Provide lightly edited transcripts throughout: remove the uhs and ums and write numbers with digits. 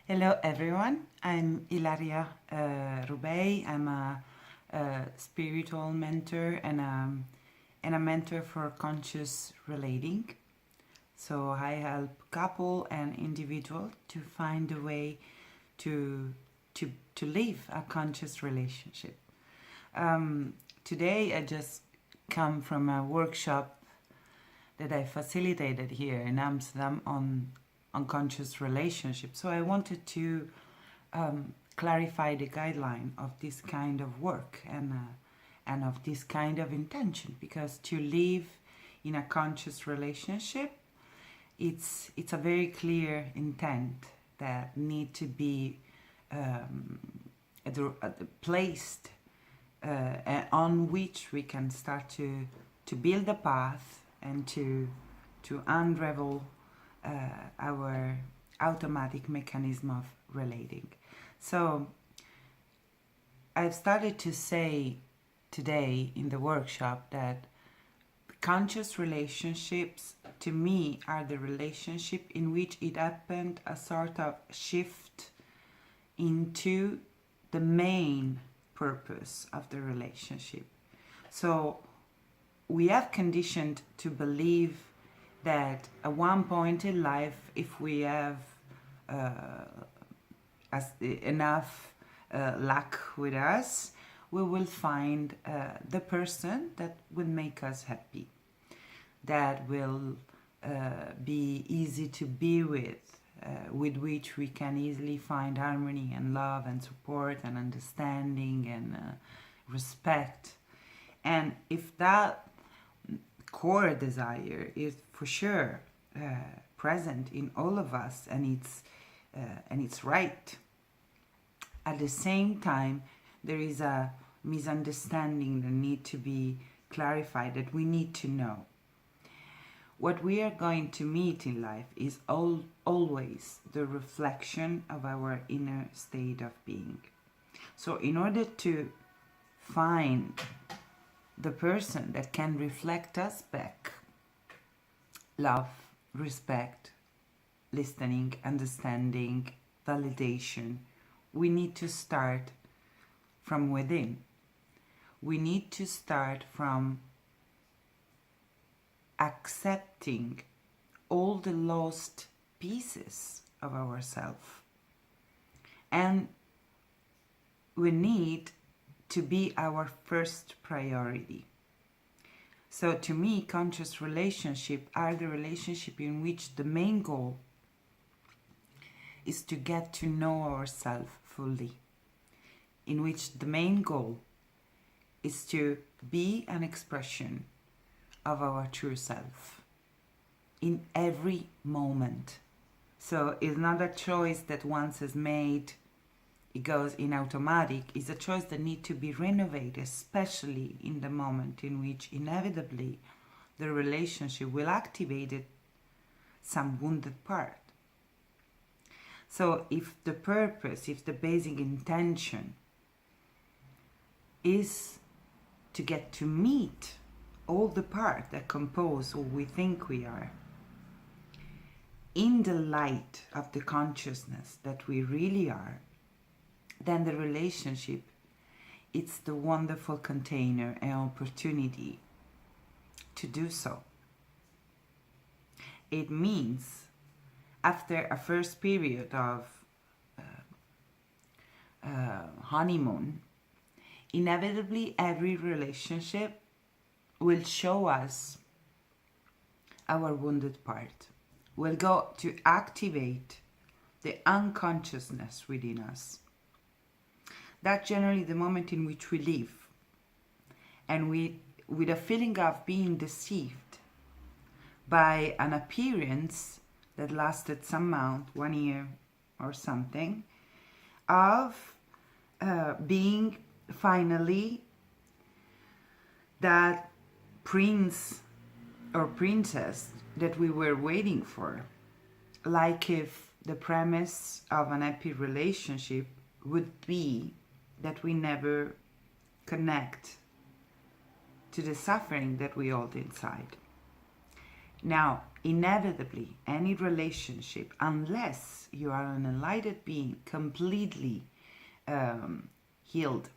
Hello everyone, I'm Ilaria Rubey. I'm a spiritual mentor and a mentor for conscious relating. So I help couple and individual to find a way to, to live a conscious relationship. Today I just come from a workshop that I facilitated here in Amsterdam on conscious relationship. So I wanted to clarify the guideline of this kind of work and of this kind of intention, because to live in a conscious relationship, it's a very clear intent that need to be placed on which we can start to build a path and to unravel our automatic mechanism of relating. So I've started to say today in the workshop that conscious relationships to me are the relationship in which it happened a sort of shift into the main purpose of the relationship. So we have conditioned to believe that at one point in life, if we have enough luck with us, we will find the person that will make us happy, that will be easy to be with which we can easily find harmony and love and support and understanding and respect. And if that core desire is for sure present in all of us, and it's right, at the same time there is a misunderstanding that need to be clarified, that we need to know. What we are going to meet in life is always the reflection of our inner state of being. So in order to find the person that can reflect us back, love, respect, listening, understanding, validation, we need to start from within. We need to start from accepting all the lost pieces of ourselves. And we need to be our first priority. So to me, conscious relationships are the relationship in which the main goal is to get to know ourselves fully, in which the main goal is to be an expression of our true self in every moment. So it's not a choice that once is made, it goes in automatic. It's a choice that needs to be renovated, especially in the moment in which inevitably the relationship will activate some wounded part. So if the purpose, if the basic intention is to get to meet all the parts that compose who we think we are, in the light of the consciousness that we really are, then the relationship, it's the wonderful container and opportunity to do so. It means after a first period of honeymoon, inevitably every relationship will show us our wounded part, will go to activate the unconsciousness within us. That's generally the moment in which we live, and with a feeling of being deceived by an appearance that lasted some month, 1 year or something, of being finally that prince or princess that we were waiting for. Like if the premise of an happy relationship would be that we never connect to the suffering that we hold inside. Now, inevitably, any relationship, unless you are an enlightened being, completely healed,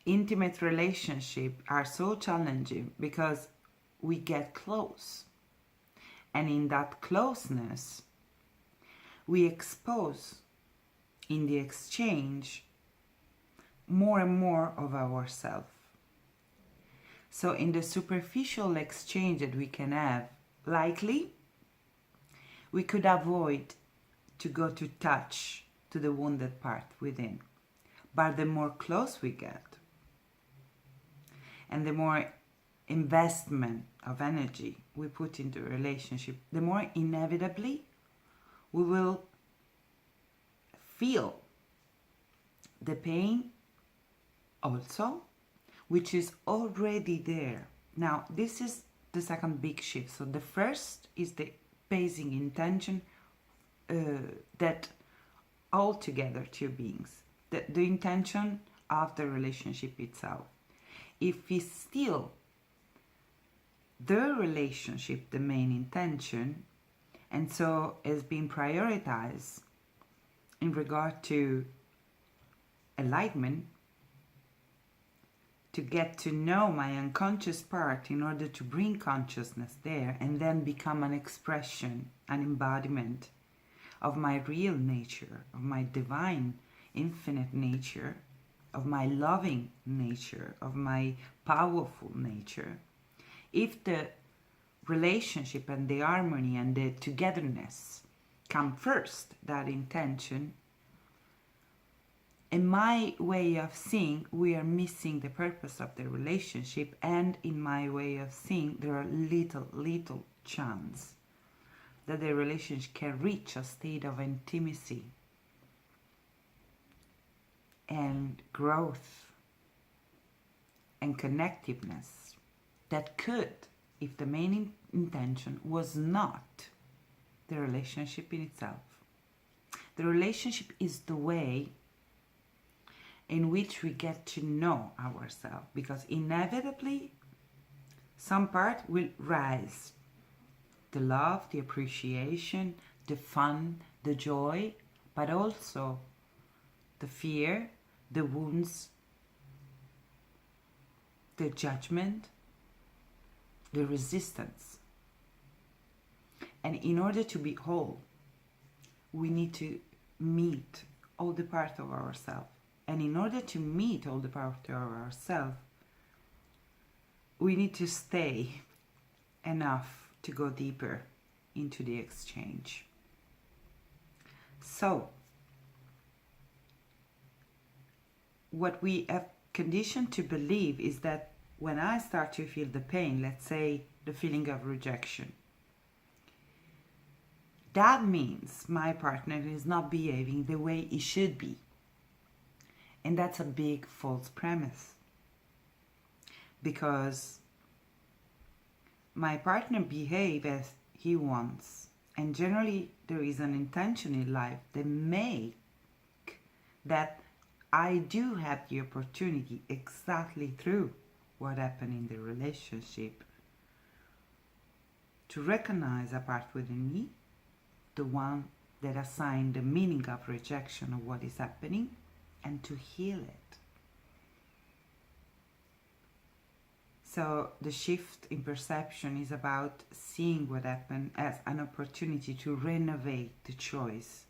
intimate relationships are so challenging because we get close. And in that closeness, we expose in the exchange more and more of ourselves. So in the superficial exchange that we can have, likely, we could avoid to go to touch to the wounded part within. But the more close we get, and the more investment of energy we put into a relationship, the more inevitably we will feel the pain also, which is already there. Now, this is the second big shift. So the first is the basic intention that altogether two beings, the intention of the relationship itself. If we still the relationship the main intention, and so is being prioritized in regard to enlightenment, to get to know my unconscious part in order to bring consciousness there and then become an expression, an embodiment of my real nature, of my divine, infinite nature, of my loving nature, of my powerful nature. If the relationship and the harmony and the togetherness come first, that intention, in my way of seeing, we are missing the purpose of the relationship, and in my way of seeing, there are little chance that the relationship can reach a state of intimacy and growth and connectiveness that could, if the main intention was not the relationship in itself. The relationship is the way in which we get to know ourselves, because inevitably some part will rise. The love, the appreciation, the fun, the joy, but also the fear, the wounds, the judgment, the resistance. And in order to be whole, we need to meet all the parts of ourselves. And in order to meet all the parts of ourselves, we need to stay enough to go deeper into the exchange. So, what we have conditioned to believe is that when I start to feel the pain, let's say the feeling of rejection, that means my partner is not behaving the way he should be. And that's a big false premise, because my partner behaves as he wants, and generally there is an intention in life that make that I do have the opportunity, exactly through what happened in the relationship, to recognize a part within me, the one that assigned the meaning of rejection of what is happening, and to heal it. So the shift in perception is about seeing what happened as an opportunity to renovate the choice,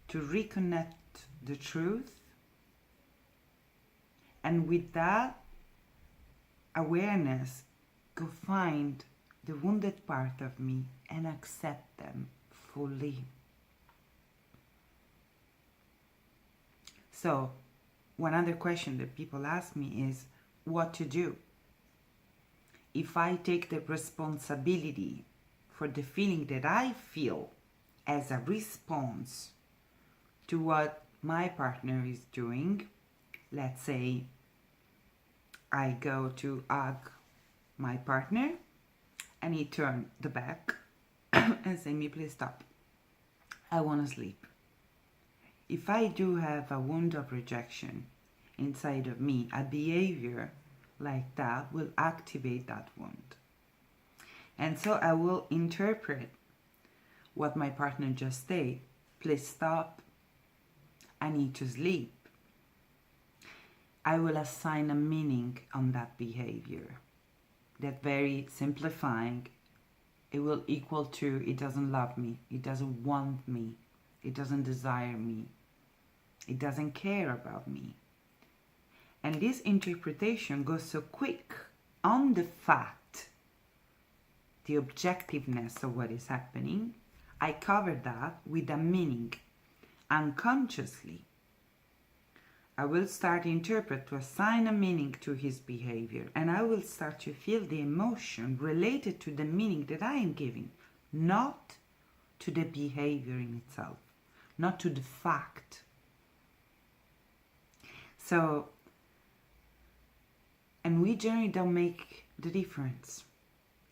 to reconnect the truth, and with that awareness, go find the wounded part of me and accept them fully. So, one other question that people ask me is what to do if I take the responsibility for the feeling that I feel as a response to what my partner is doing. Let's say I go to hug my partner and he turned the back and say, "Me, please stop. I want to sleep." If I do have a wound of rejection inside of me, a behavior like that will activate that wound. And so I will interpret what my partner just said. Please stop. I need to sleep. I will assign a meaning on that behavior. That very simplifying, it will equal to it doesn't love me, it doesn't want me, it doesn't desire me, it doesn't care about me. And this interpretation goes so quick on the fact, the objectiveness of what is happening. I cover that with a meaning unconsciously. I will start to interpret, to assign a meaning to his behavior, and I will start to feel the emotion related to the meaning that I am giving, not to the behavior in itself, not to the fact. So, and we generally don't make the difference.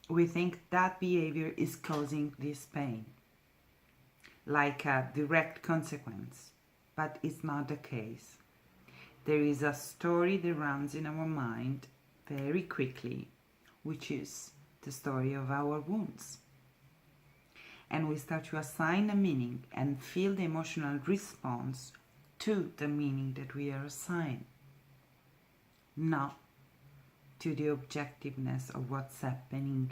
We think that behavior is causing this pain, like a direct consequence, but it's not the case. There is a story that runs in our mind very quickly, which is the story of our wounds. And we start to assign a meaning and feel the emotional response to the meaning that we are assigned, not to the objectiveness of what's happening.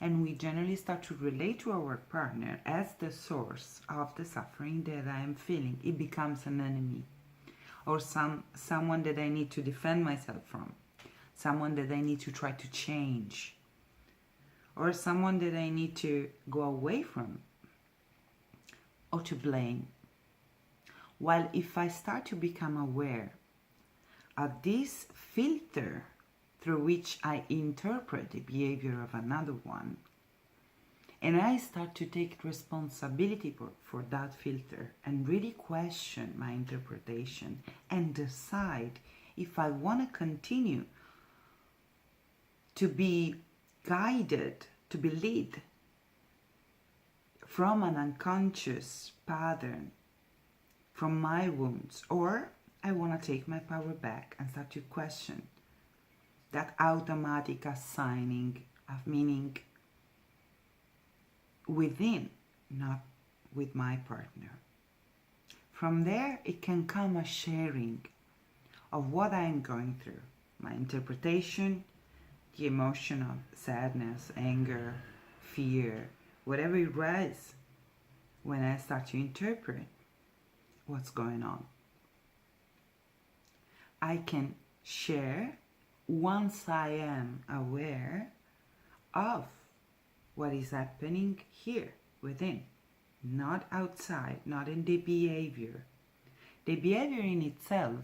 And we generally start to relate to our partner as the source of the suffering that I am feeling. It becomes an enemy, or someone that I need to defend myself from, someone that I need to try to change, or someone that I need to go away from or to blame. While if I start to become aware of this filter through which I interpret the behavior of another one, and I start to take responsibility for that filter and really question my interpretation and decide if I want to continue to be guided, to be led from an unconscious pattern, from my wounds, or I want to take my power back and start to question that automatic assigning of meaning within, not with my partner. From there, it can come a sharing of what I'm going through, my interpretation, the emotion of sadness, anger, fear, whatever it arises when I start to interpret what's going on. I can share once I am aware of what is happening here within, not outside, not in the behavior. The behavior in itself,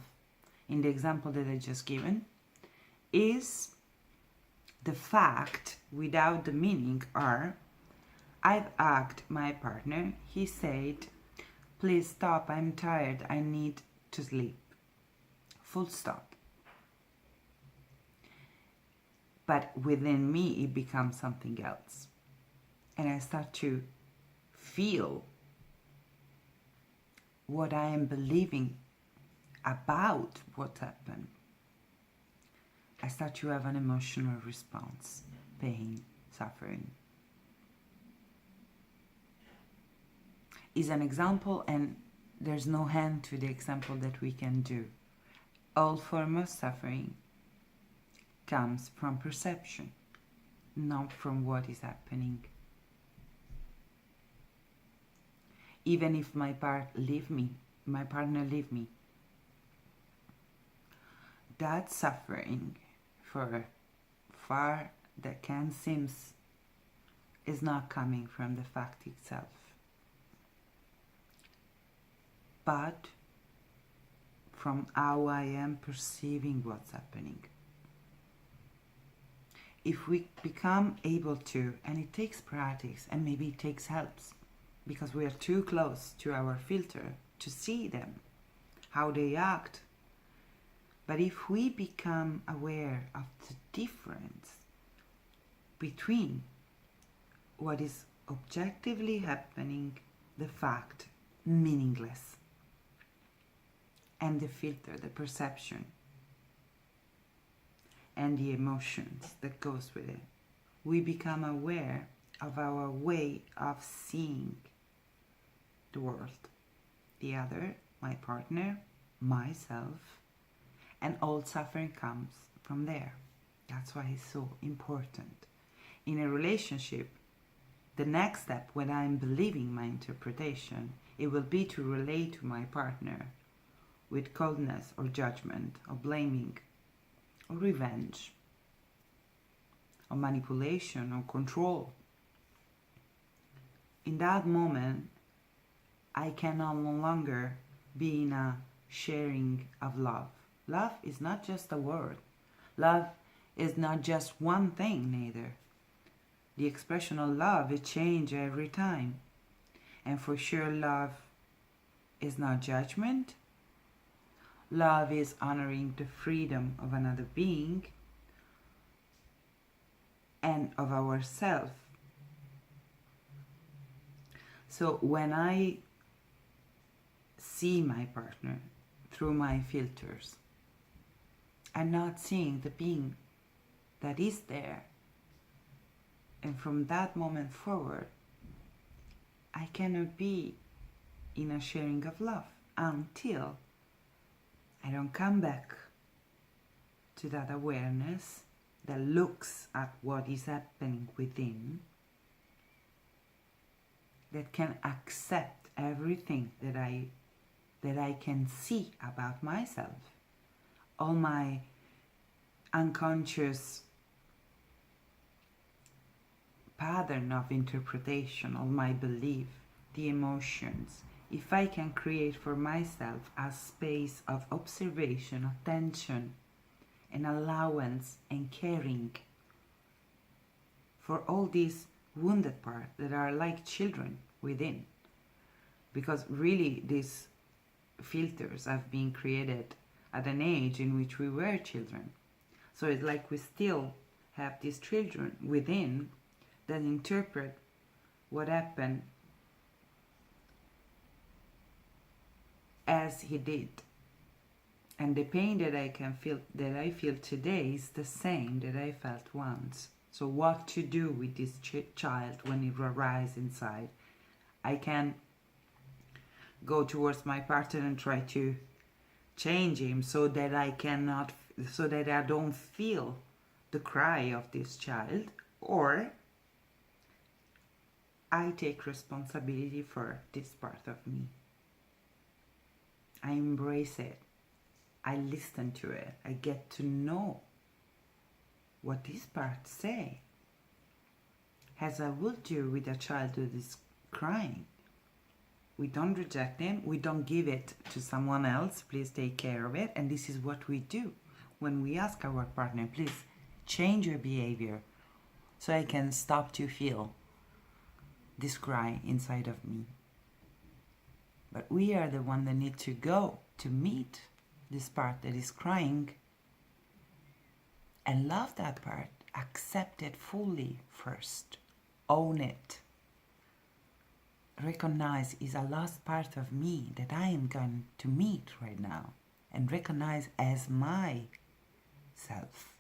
in the example that I just given, is the fact without the meaning. Or I've asked my partner, he said, please stop, I'm tired, I need to sleep. Full stop. But within me, it becomes something else. And I start to feel what I am believing about what happened. I start to have an emotional response, pain, suffering. Is an example, and there's no end to the example that we can do. All form of suffering comes from perception, not from what is happening. Even if my partner leave me, that suffering, for far that can seem, is not coming from the fact itself, but from how I am perceiving what's happening. If we become able to, and it takes practice, and maybe it takes helps, because we are too close to our filter to see them, how they act. But if we become aware of the difference between what is objectively happening, the fact, meaningless, and the filter, the perception, and the emotions that goes with it. We become aware of our way of seeing the world, the other, my partner, myself, and all suffering comes from there. That's why it's so important. In a relationship, the next step when I'm believing my interpretation, it will be to relate to my partner with coldness or judgment or blaming or revenge or manipulation or control. In that moment, I can no longer be in a sharing of love. Love is not just a word. Love is not just one thing, neither. The expression of love, it changes every time. And for sure, love is not judgment. Love is honoring the freedom of another being and of ourselves. So when I see my partner through my filters, I'm not seeing the being that is there. And from that moment forward, I cannot be in a sharing of love until I don't come back to that awareness that looks at what is happening within, that can accept everything that I can see about myself, all my unconscious pattern of interpretation, all my belief, the emotions. If I can create for myself a space of observation, attention, and allowance and caring for all these wounded parts that are like children within. Because really these filters have been created at an age in which we were children. So it's like we still have these children within that interpret what happened as he did. And the pain that I feel today is the same that I felt once. So what to do with this child when it arises inside? I can go towards my partner and try to change him so that I don't feel the cry of this child, or I take responsibility for this part of me. I embrace it. I listen to it. I get to know what these parts say, as I would do with a child who is crying. We don't reject them. We don't give it to someone else. Please take care of it. And this is what we do when we ask our partner, please change your behavior so I can stop to feel this cry inside of me. But we are the one that need to go to meet this part that is crying and love that part, accept it fully first, own it, recognize is a lost part of me that I am going to meet right now, and recognize as my self.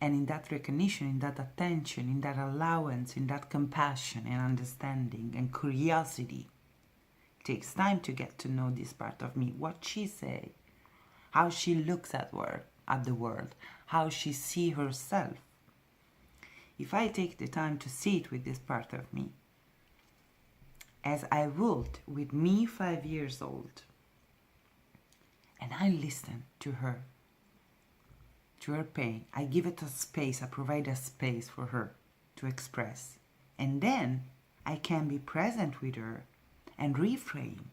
And in that recognition, in that attention, in that allowance, in that compassion and understanding and curiosity, it takes time to get to know this part of me, what she says, how she looks at the world, how she sees herself. If I take the time to sit with this part of me, as I would with me 5 years old, and I listen to her pain, I give it a space, I provide a space for her to express, and then I can be present with her and reframe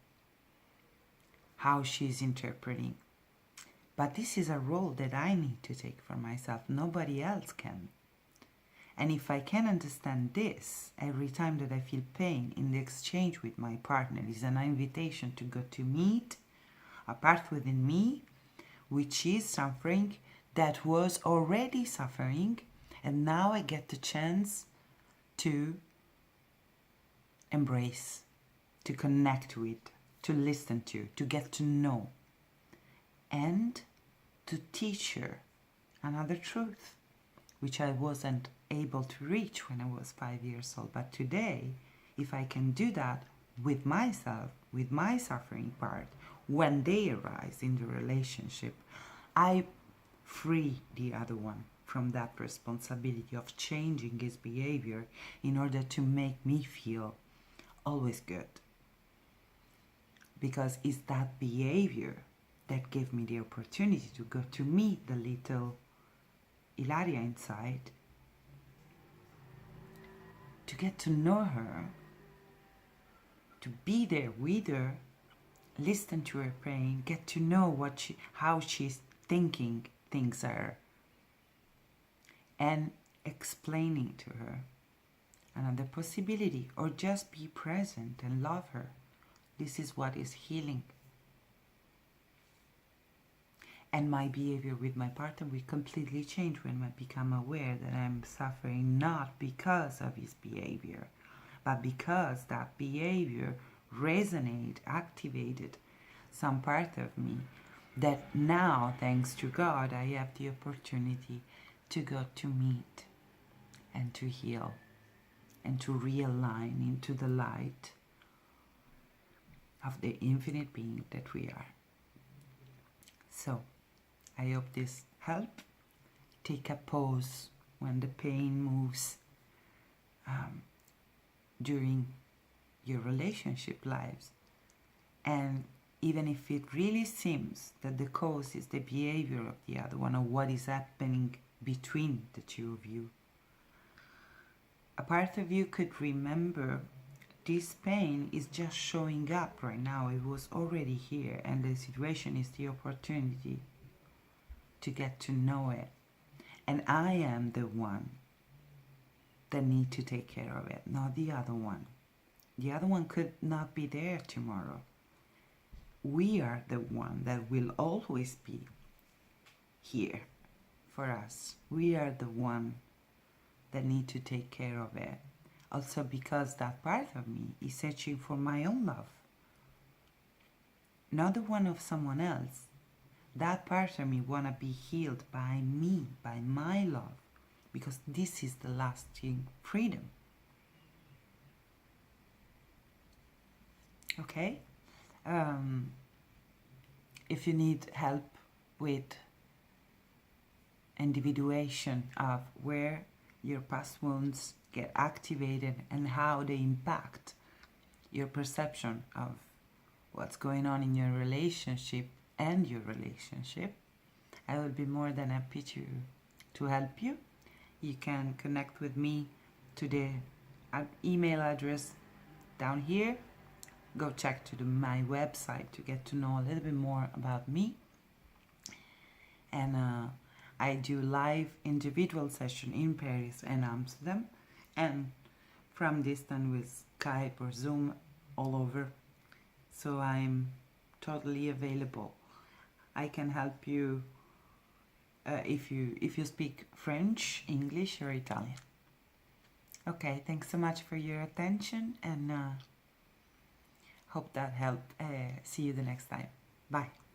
how she's interpreting. But this is a role that I need to take for myself. Nobody else can. And if I can understand this, every time that I feel pain in the exchange with my partner is an invitation to go to meet a part within me which is suffering, that was already suffering, and now I get the chance to embrace, to connect with, to listen to get to know, and to teach her another truth, which I wasn't able to reach when I was 5 years old. But today, if I can do that with myself, with my suffering part, when they arise in the relationship, I free the other one from that responsibility of changing his behavior in order to make me feel always good. Because it's that behavior that gave me the opportunity to go to meet the little Ilaria inside, to get to know her, to be there with her, listen to her pain, get to know how she's thinking things are, and explaining to her another possibility, or just be present and love her. This is what is healing. And my behavior with my partner will completely change when I become aware that I'm suffering not because of his behavior, but because that behavior resonated, activated some part of me that now, thanks to God, I have the opportunity to go to meet and to heal and to realign into the light of the infinite being that we are. So, I hope this helped. Take a pause when the pain moves during your relationship lives. And even if it really seems that the cause is the behavior of the other one, or what is happening between the two of you, a part of you could remember this pain is just showing up right now. It was already here, and the situation is the opportunity to get to know it. And I am the one that need to take care of it, not the other one. The other one could not be there tomorrow. We are the one that will always be here for us. We are the one that need to take care of it. Also because that part of me is searching for my own love, not the one of someone else. That part of me wanna be healed by me, by my love, because this is the lasting freedom. Okay? If you need help with individuation of where your past wounds get activated and how they impact your perception of what's going on in your relationship and your relationship, I will be more than happy to help you. You can connect with me to the email address down here. Go check to my website to get to know a little bit more about me. And I do live individual session in Paris and Amsterdam, and from distance with Skype or Zoom all over. So I'm totally available. I can help you if you speak French, English, or Italian. Okay, thanks so much for your attention, and hope that helped. See you the next time. Bye.